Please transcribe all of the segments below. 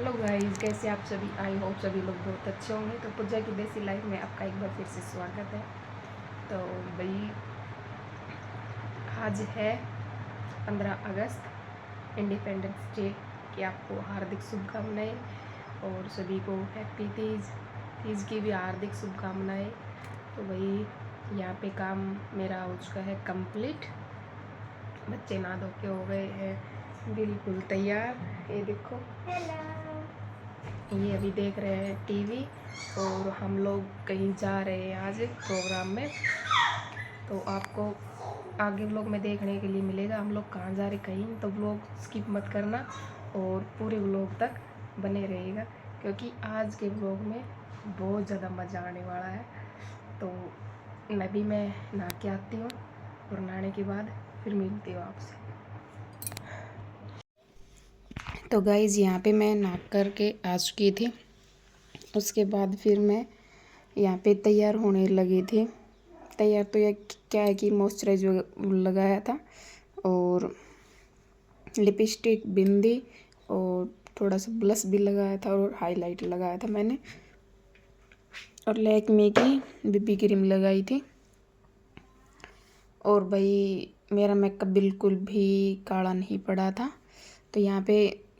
Hello guys, कैसे आप सभी। आई होप सभी लोग बहुत अच्छे होंगे। तो पूजा की देसी लाइफ में आपका एक बार फिर से स्वागत है। तो भाई, आज है 15 अगस्त, इंडिपेंडेंस डे की आपको हार्दिक शुभकामनाएं। और सभी को हैप्पी तीज की भी हार्दिक शुभकामनाएं। तो भाई, यहाँ पे काम मेरा हो चुका है कंप्लीट। बच्चे नहा धो के हो गए हैं बिल्कुल तैयार। ये देखो, ये अभी देख रहे हैं टीवी। और हम लोग कहीं जा रहे हैं आज प्रोग्राम में, तो आपको आगे व्लॉग में देखने के लिए मिलेगा हम लोग कहाँ जा रहे कहीं। तो व्लॉग स्किप मत करना और पूरे व्लॉग तक बने रहेगा, क्योंकि आज के व्लॉग में बहुत ज़्यादा मज़ा आने वाला है। तो मैं नहा के आती हूँ और नहाने के बाद फिर मिलती हूँ आपसे। तो गाइज़, यहाँ पे मैं नहा कर के आ चुकी थी। उसके बाद फिर मैं यहाँ पे तैयार होने लगी थी। तैयार तो यह क्या है कि मॉइस्चराइज लगाया था और लिपस्टिक, बिंदी और थोड़ा सा ब्लश भी लगाया था और हाईलाइट लगाया था मैंने, और लैक्मे की बीबी क्रीम लगाई थी। और भाई, मेरा मेकअप बिल्कुल भी काला नहीं पड़ा था। तो यहाँ पे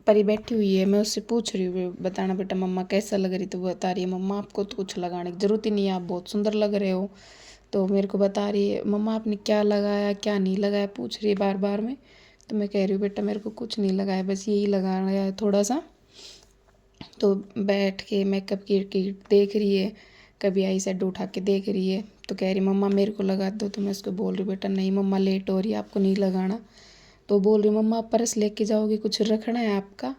परी बैठी हुई है, मैं उससे पूछ रही हूँ बताना बेटा मम्मा कैसा लग रही। तो वो बता रही है मम्मा आपको तो कुछ लगाने की ज़रूरत ही नहीं है, आप बहुत सुंदर लग रहे हो। तो मेरे को बता रही है मम्मा आपने क्या लगाया क्या नहीं लगाया, पूछ रही है बार बार में। तो मैं कह रही हूँ बेटा मेरे को कुछ नहीं लगाया, बस यही लगाया है थोड़ा सा। तो बैठ के मेकअप की किट देख रही है, कभी आई शेडो उठा के देख रही है। तो कह रही मम्मा मेरे को लगा दो। तो मैं उसको बोल रही बेटा नहीं मम्मा लेट हो रही है, आपको नहीं लगाना। तो बोल रही मम्मा आप पर्स लेके जाओगे, कुछ रखना है आपका।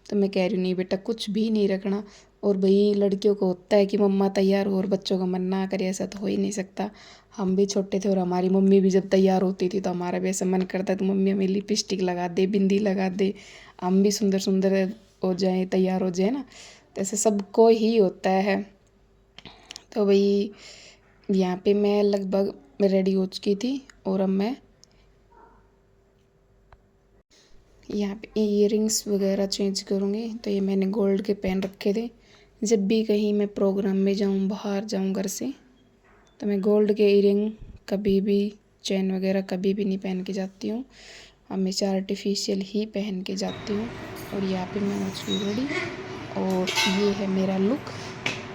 तो मैं कह रही हूँ नहीं बेटा कुछ भी नहीं रखना। और भाई, लड़कियों को होता है कि मम्मा तैयार हो और बच्चों का मन ना करे, ऐसा तो हो ही नहीं सकता। हम भी छोटे थे और हमारी मम्मी भी जब तैयार होती थी तो हमारा भी ऐसा मन करता तो मम्मी हमें लिपस्टिक लगा दे, बिंदी लगा दे, हम भी सुंदर सुंदर हो जाए, तैयार हो जाए ना। तो ऐसे सबको ही होता है। तो भाई, यहाँ पे मैं लगभग रेडी हो चुकी थी और अब मैं यहाँ पे इयरिंग्स वगैरह चेंज करूँगी। तो ये मैंने गोल्ड के पहन रखे थे। जब भी कहीं मैं प्रोग्राम में जाऊँ, बाहर जाऊँ घर से, तो मैं गोल्ड के इयरिंग कभी भी, चेन वगैरह कभी भी नहीं पहन के जाती हूँ, हमेशा आर्टिफिशियल ही पहन के जाती हूँ। और यहाँ पे मैं हो चुकी रेडी और ये है मेरा लुक,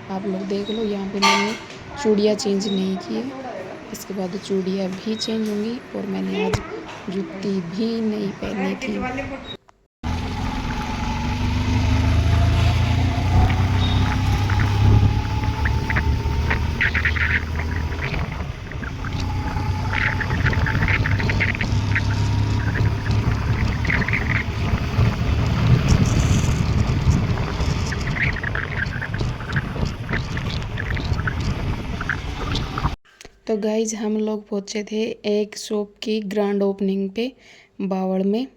आप लोग देख लो। यहाँ पे मैंने चूड़ियाँ चेंज नहीं की है, इसके बाद चूड़ियाँ भी चेंज होंगी। और मैंने आज जूती भी नहीं पहनी थी। तो गाइज, हम लोग पहुँचे थे एक शॉप की ग्रैंड ओपनिंग पे बावड़ में।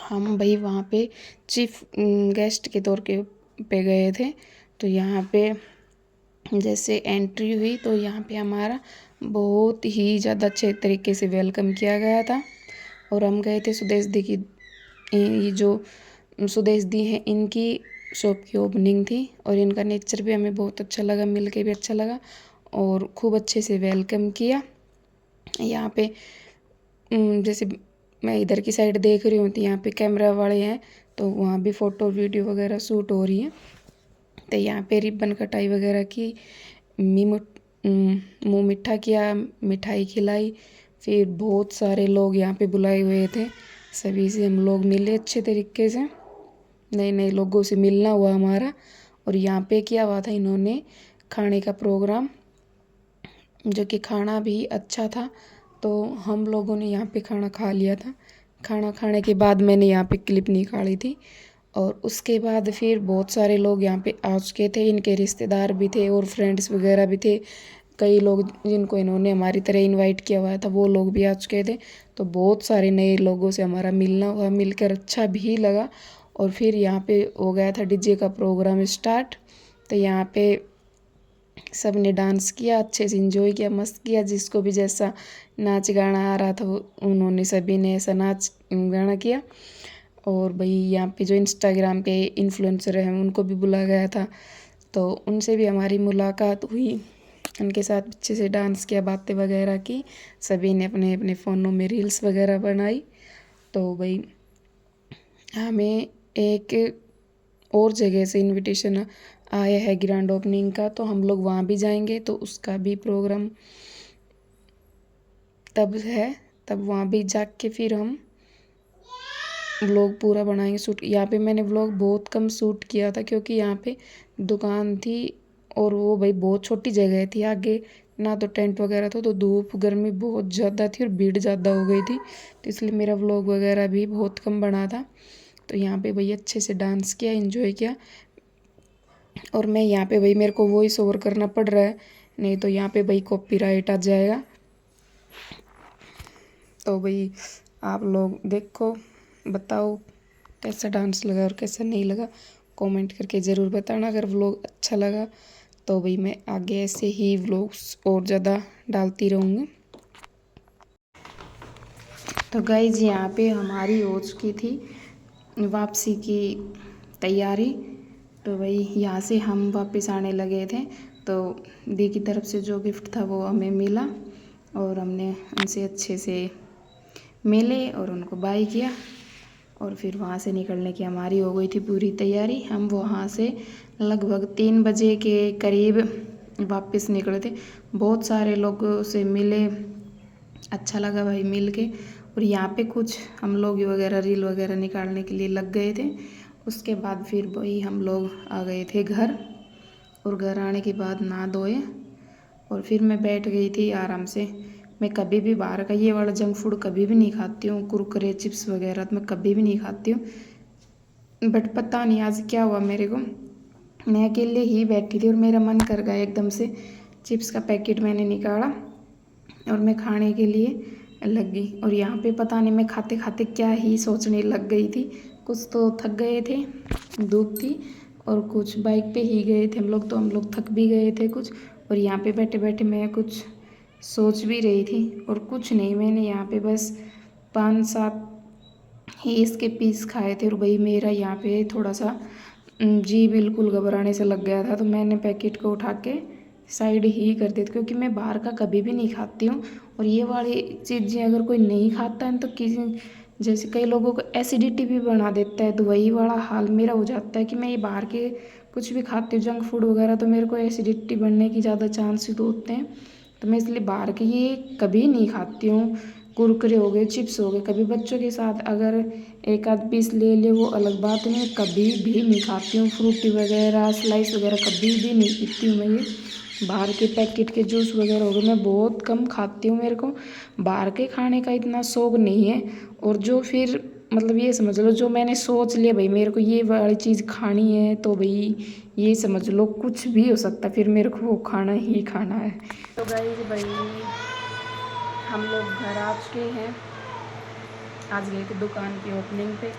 हम भाई वहाँ पे चीफ गेस्ट के तौर पे गए थे। तो यहाँ पे जैसे एंट्री हुई तो यहाँ पे हमारा बहुत ही ज़्यादा अच्छे तरीके से वेलकम किया गया था। और हम गए थे सुदेश दी की, ये जो सुदेश दी है इनकी शॉप की ओपनिंग थी। और इनका नेचर भी हमें बहुत अच्छा लगा, मिल के भी अच्छा लगा और खूब अच्छे से वेलकम किया। यहाँ पे जैसे मैं इधर की साइड देख रही हूँ तो यहाँ पे कैमरा वाले हैं, तो वहाँ भी फ़ोटो वीडियो वगैरह शूट हो रही है। तो यहाँ पे रिबन कटाई वगैरह की, मुँह मीठा किया, मिठाई खिलाई। फिर बहुत सारे लोग यहाँ पे बुलाए हुए थे, सभी से हम लोग मिले अच्छे तरीके से, नए नए लोगों से मिलना हुआ हमारा। और यहाँ पे किया हुआ था इन्होंने खाने का प्रोग्राम, जो कि खाना भी अच्छा था। तो हम लोगों ने यहाँ पे खाना खा लिया था। खाना खाने के बाद मैंने यहाँ पे क्लिप निकाली थी। और उसके बाद फिर बहुत सारे लोग यहाँ पे आ चुके थे, इनके रिश्तेदार भी थे और फ्रेंड्स वगैरह भी थे। कई लोग जिनको इन्होंने हमारी तरह इनवाइट किया हुआ था वो लोग भी आ चुके थे। तो बहुत सारे नए लोगों से हमारा मिलना हुआ, मिलकर अच्छा भी लगा। और फिर यहाँ पे हो गया था डीजे का प्रोग्राम स्टार्ट। तो यहाँ पे सब ने डांस किया, अच्छे से एंजॉय किया, मस्त किया। जिसको भी जैसा नाच गाना आ रहा था उन्होंने सभी ने ऐसा नाच गाना किया। और भाई यहाँ पे जो इंस्टाग्राम पे इन्फ्लुएंसर हैं उनको भी बुलाया गया था, तो उनसे भी हमारी मुलाकात हुई। उनके साथ अच्छे से डांस किया, बातें वगैरह की, सभी ने अपने अपने फ़ोनों में रील्स वगैरह बनाई। तो भाई हमें एक और जगह से इनविटेशन आया है ग्रैंड ओपनिंग का, तो हम लोग वहाँ भी जाएंगे। तो उसका भी प्रोग्राम तब है, तब वहाँ भी जाके फिर हम व्लॉग पूरा बनाएंगे शूट। यहाँ पे मैंने व्लॉग बहुत कम शूट किया था क्योंकि यहाँ पे दुकान थी और वो भाई बहुत छोटी जगह थी, आगे ना तो टेंट वगैरह था, तो धूप गर्मी बहुत ज़्यादा थी और भीड़ ज़्यादा हो गई थी, तो इसलिए मेरा व्लॉग वगैरह भी बहुत कम बना था। तो यहाँ पे भाई अच्छे से डांस किया, एंजॉय किया। और मैं यहाँ पे भाई मेरे को वॉइस ओवर करना पड़ रहा है, नहीं तो यहाँ पे भाई कॉपीराइट आ जाएगा। तो भाई आप लोग देखो, बताओ कैसा डांस लगा और कैसा नहीं लगा, कमेंट करके ज़रूर बताना। अगर व्लॉग अच्छा लगा तो भाई मैं आगे ऐसे ही व्लॉग्स और ज़्यादा डालती रहूँगी। तो गाइज यहाँ पे हमारी हो चुकी थी वापसी की तैयारी। तो भाई यहाँ से हम वापस आने लगे थे, तो दी की तरफ से जो गिफ्ट था वो हमें मिला और हमने उनसे अच्छे से मिले और उनको बाय किया और फिर वहाँ से निकलने की हमारी हो गई थी पूरी तैयारी। हम वहाँ से लगभग 3 बजे के करीब वापस निकले थे। बहुत सारे लोगों से मिले, अच्छा लगा भाई मिल के। और यहाँ पे कुछ हम लोग वगैरह रील वगैरह निकालने के लिए लग गए थे। उसके बाद फिर वही हम लोग आ गए थे घर, और घर आने के बाद नहा धोए और फिर मैं बैठ गई थी आराम से। मैं कभी भी बाहर का ये वाला जंक फूड कभी भी नहीं खाती हूँ, कुरकुरे चिप्स वगैरह तो मैं कभी भी नहीं खाती हूँ। बट पता नहीं आज क्या हुआ मेरे को, मैं अकेले ही बैठी थी और मेरा मन कर गया एकदम से। चिप्स का पैकेट मैंने निकाला और मैं खाने के लिए लग गई। और यहाँ पे पता नहीं मैं खाते खाते क्या ही सोचने लग गई थी। कुछ तो थक गए थे, धूप थी, और कुछ बाइक पे ही गए थे हम लोग, तो हम लोग थक भी गए थे कुछ। और यहाँ पे बैठे बैठे मैं कुछ सोच भी रही थी, और कुछ नहीं, मैंने यहाँ पे बस 5-7 ही इसके पीस खाए थे। और भाई मेरा यहाँ पे थोड़ा सा जी बिल्कुल घबराने से लग गया था, तो मैंने पैकेट को उठा के साइड ही कर दी थी, क्योंकि मैं बाहर का कभी भी नहीं खाती हूँ। और ये वाली चीज़ें अगर कोई नहीं खाता है तो किसी, जैसे कई लोगों को एसिडिटी भी बना देता है, तो वही वाला हाल मेरा हो जाता है कि मैं ये बाहर के कुछ भी खाती हूँ जंक फूड वगैरह, तो मेरे को एसिडिटी बनने की ज़्यादा चांसेस होते हैं। तो मैं इसलिए बाहर के ये कभी नहीं खाती हूँ। कुरकुरे हो गए, चिप्स हो गए, कभी बच्चों के साथ अगर एक आध पीस ले ले वो अलग बात है, मैं कभी भी नहीं खाती हूँ। फ्रूटी वगैरह स्लाइस वगैरह कभी भी नहीं पीती हूँ मैं। ये बाहर के पैकेट के जूस वगैरह हो गए मैं बहुत कम खाती हूँ, मेरे को बाहर के खाने का इतना शौक नहीं है। और जो फिर मतलब ये समझ लो, जो मैंने सोच लिया भाई मेरे को ये वाली चीज़ खानी है, तो भाई ये समझ लो कुछ भी हो सकता है, फिर मेरे को वो खाना ही खाना है। तो गाइस भाई हम लोग घर आ चुके हैं। आज गए थे दुकान की ओपनिंग पे,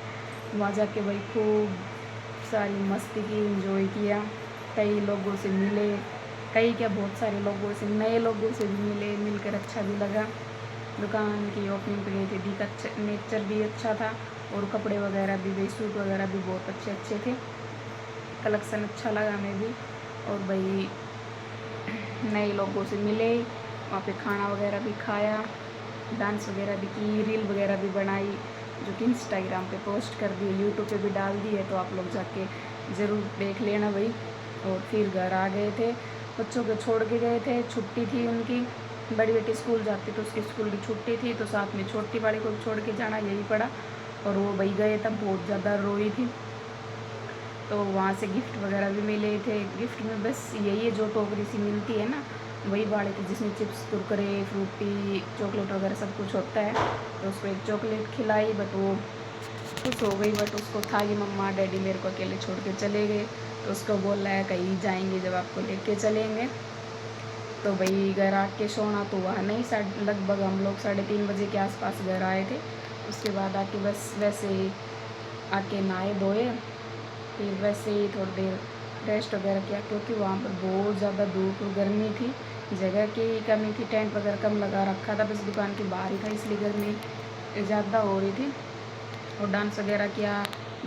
वहाँ जाके भाई खूब सारी मस्ती की, एंजॉय किया, कई लोगों से मिले, कई क्या बहुत सारे लोगों से, नए लोगों से भी मिले, मिलकर अच्छा भी लगा। दुकान की ओपनिंग पे गए थे, दी का नेचर भी अच्छा था और कपड़े वगैरह भी, भाई सूट वगैरह भी बहुत अच्छे अच्छे थे, कलेक्शन अच्छा लगा हमें भी। और भाई नए लोगों से मिले, वहाँ पे खाना वगैरह भी खाया, डांस वगैरह भी की, रील वगैरह भी बनाई, जो कि इंस्टाग्राम पे पोस्ट कर दी, यूट्यूब पे भी डाल दी है, तो आप लोग जाके ज़रूर देख लेना भाई। और फिर घर आ गए थे, बच्चों को छोड़ के गए थे, छुट्टी थी उनकी, बड़ी बेटी स्कूल जाती तो उसकी स्कूल की छुट्टी थी, तो साथ में छोटी वाली को भी छोड़ के जाना यही पड़ा। और वो भाई गए तब बहुत ज़्यादा रोई थी, तो वहाँ से गिफ्ट वगैरह भी मिले थे। गिफ्ट में बस यही है, जो टोकरी सी मिलती है ना वही वाले थे, जिसमें चिप्स कुरकुरे फ्रूटी चॉकलेट वगैरह सब कुछ होता है। तो उसको एक चॉकलेट खिलाई, बट वो खुश हो गई, बट उसको था कि मम्मा डैडी मेरे को अकेले छोड़ के चले गए, तो उसको बोल रहा है कहीं जाएंगे जब आपको लेके चलेंगे। तो भाई घर आके सोना तो हुआ नहीं, लगभग हम लोग 3:30 बजे के आसपास घर आए थे। उसके बाद आके बस वैसे ही आके नहाए धोए, फिर वैसे ही थोड़ी देर रेस्ट वगैरह किया, क्योंकि वहाँ पर बहुत ज़्यादा धूप और गर्मी थी, जगह की कमी थी, टेंट वगैरह कम लगा रखा था, बस दुकान के बाहर ही था, इसलिए गर्मी ज़्यादा हो रही थी। और डांस वगैरह किया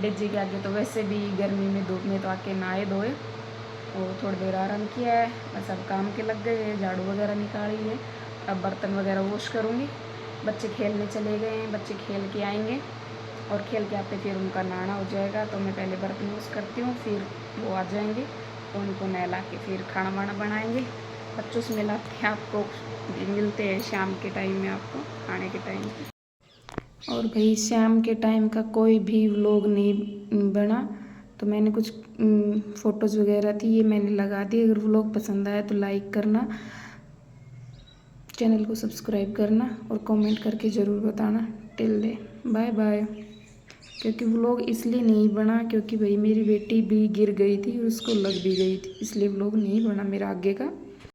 डीजे के आगे। तो वैसे भी गर्मी में धूप में तो आके नहाए धोए और थोड़ी देर आराम किया है। बस अब काम के लग गए हैं, झाड़ू वगैरह निकाली है, अब बर्तन वगैरह वॉश करूँगी। बच्चे खेलने चले गए हैं, बच्चे खेल के आएंगे और खेल के आते फिर उनका नहाना हो जाएगा। तो मैं पहले बर्तन वॉश करती हूँ, फिर वो आ जाएंगे तो उनको नहला के फिर खाना वाना बनाएंगे। बच्चों से मिलाते हैं आपको, मिलते हैं शाम के टाइम में आपको खाने के टाइम। और भाई शाम के टाइम का कोई भी व्लॉग नहीं बना, तो मैंने कुछ फ़ोटोज़ वगैरह थी ये मैंने लगा दी। अगर व्लॉग पसंद आया तो लाइक करना, चैनल को सब्सक्राइब करना और कमेंट करके ज़रूर बताना। Till then bye bye. क्योंकि व्लॉग इसलिए नहीं बना क्योंकि भाई मेरी बेटी भी गिर गई थी और उसको लग भी गई थी, इसलिए व्लॉग नहीं बना मेरा आगे का।